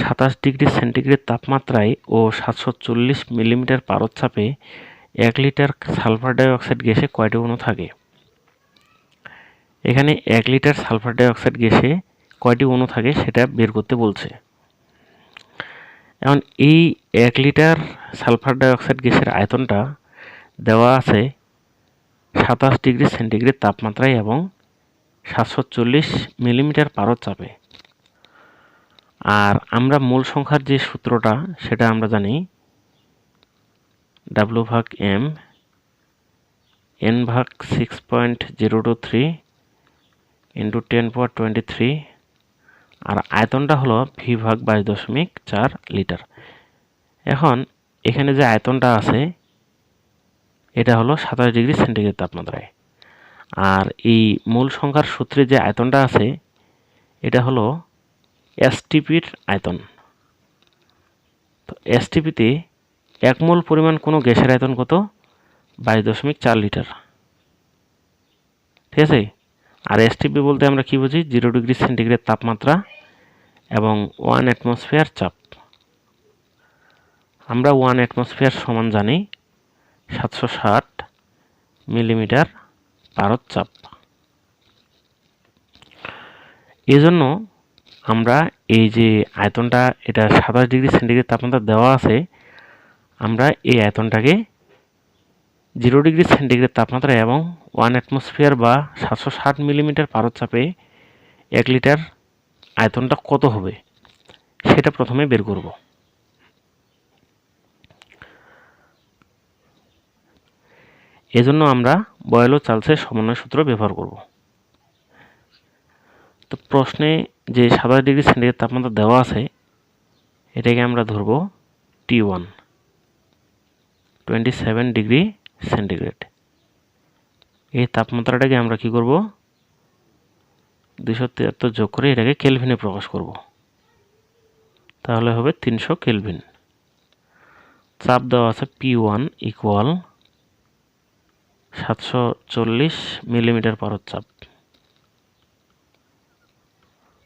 27°C তাপমাত্রায় ও 740 millimetre পারদচাপে 1 litre sulphur dioxide গ্যাসে কয়টি অণু থাকে? এখানে 1 লিটার সালফার ডাইঅক্সাইড গ্যাসে কয়টি অণু থাকে সেটা বের করতে বলছে। এখন এই 1 লিটার সালফার ডাইঅক্সাইড গ্যাসের আয়তনটা দেওয়া আছে 27°C তাপমাত্রায় এবং 740 মিলিমিটার পারদচাপে। আর আমরা মূল সংখ্যার যে সূত্রটা সেটা আমরা জানি W/M N/6.023 × 10⁻23 আর আয়তনটা হলো V/22.4 লিটার। এখন এখানে যে আয়তনটা আছে এটা হলো 27°C তাপমাত্রায়, আর এই মূল সংখ্যার সূত্রে যে আয়তনটা আছে এটা হলো এসটিপির আয়তন। তো এসটিপিতে 1 মোল পরিমাণ কোনো গ্যাসের আয়তন কত? 22.4 লিটার। ঠিক আছে, আর এসটিপি বলতে আমরা কি বুঝি? 0°C তাপমাত্রা এবং 1 অ্যাটমসফিয়ার চাপ। আমরা 1 অ্যাটমসফিয়ার সমান জানি 760 মিলিমিটার পারদচাপ। এজন্য আমরা এই যে আয়তনটা এটা 27°C তাপমাত্রা দেওয়া আছে, আমরা এই আয়তনটাকে 0°C তাপমাত্রা এবং 1 অ্যাটমসফিয়ার বা 760 মিলিমিটার পারদচাপে 1 লিটার আয়তনটা কত হবে সেটা প্রথমে বের করব। এজন্য আমরা বয়েল ও চার্লসের সমন্বয় সূত্র ব্যবহার করব। তো প্রশ্নে যে 27°C তাপমাত্রা দেওয়া আছে এটাকে আমরা ধরব T1 27°C। এই তাপমাত্রাটাকে আমরা কি করব? 273 যোগ করে এটাকে কেলভিনে প্রকাশ করব, তাহলে হবে 300 কেলভিন। চাপ দেওয়া আছে P1 ইকুয়াল 740 মিলিমিটার পারদচাপ,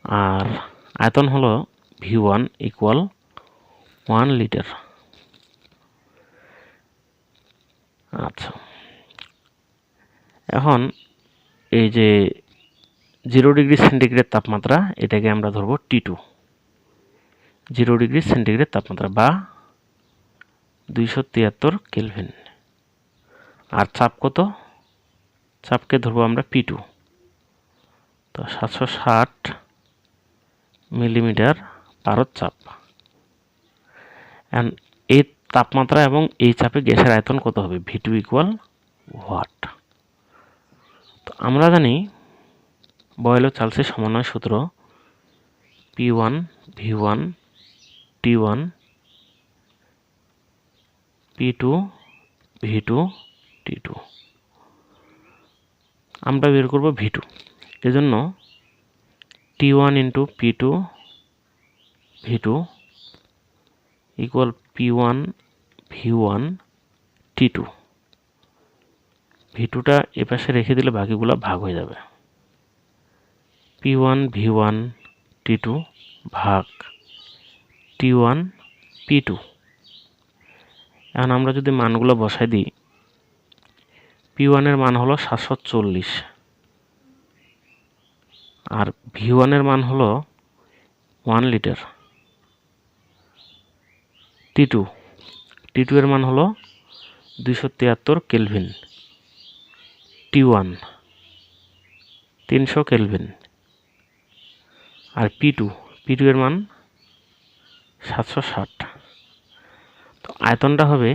আর আয়তন হলো V1 ইকুয়াল 1 লিটার। আচ্ছা, এখন এই যে 0°C তাপমাত্রা এটাকে আমরা ধরব T2, 0°C তাপমাত্রা বা 273 কেলভিন। আর চাপ কত? চাপকে ধরবো আমরা P2, তো 760 মিলিমিটার পারদচাপ। এই তাপমাত্রা এবং এই চাপে গ্যাসের আয়তন কত হবে? V2 equal what? তো আমরা জানি বয়েল ও চার্লসের সমন্বয় সূত্র P1 V1 T1 P2 V2 T2। আমরা বের করব V2। এজন্য T1 into P2 V2 equal P1 V1 T2। V2টা এপাশে রেখে দিলে বাকিগুলো ভাগ হয়ে যাবে। P1 V1 T2 ভাগ T1 P2। এখন আমরা যদি মানগুলো বসাই দিই, P1 এর মান হলো 740 আর V1 এর মান হলো 1 লিটার। T2 এর মান হলো 273 কেলভিন। T1 300 কেলভিন আর P2 এর মান 760। তো আয়তনটা হবে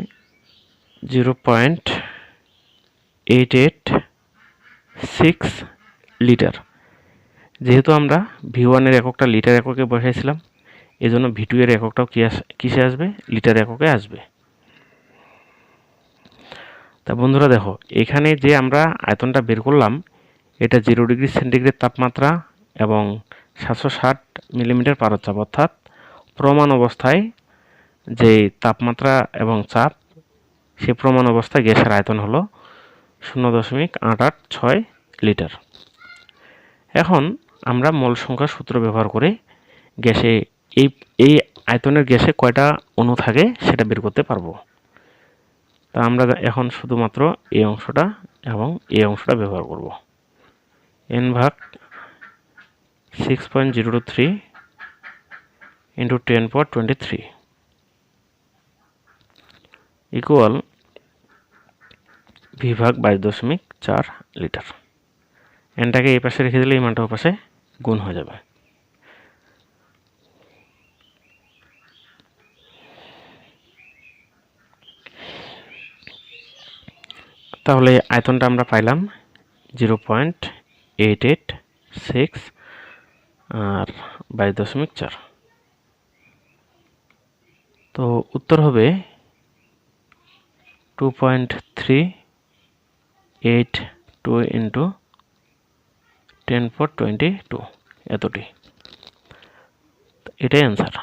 0.886 লিটার। যেহেতু আমরা V1 এর এককটা লিটার এককে বসাইছিলাম, এজন্য V2 এর এককটাও কিসে আসবে? লিটার এককে আসবে। তা বন্ধুরা দেখো, এখানে যে আমরা আয়তনটা বের করলাম এটা 0°C তাপমাত্রা এবং 760 মিলিমিটার পারদচাপ, অর্থাৎ প্রমাণ অবস্থায় যে তাপমাত্রা এবং চাপ, সে প্রমাণ অবস্থায় গ্যাসের আয়তন হলো 0.886 লিটার। এখন আমরা মোল সংখ্যার সূত্র ব্যবহার করে গ্যাসে এই আয়তনের গ্যাসে কয়টা অণু থাকে সেটা বের করতে পারবো। তা আমরা এখন শুধুমাত্র এই অংশটা এবং এই অংশটা ব্যবহার করব। n ভাগ 6.023 into 10 power 23 ইকুয়াল v ভাগ 22.4 লিটার। এনটাকে এই পাশে রেখে দিলে এই মানটা ও পাশে গুণ হয়ে যাবে। তাহলে আয়তনটা আমরা পাইলাম 0.886 আর 22.4। তো উত্তর হবে 2.382 into 10 power 22 এতটি। এটাই অ্যান্সার।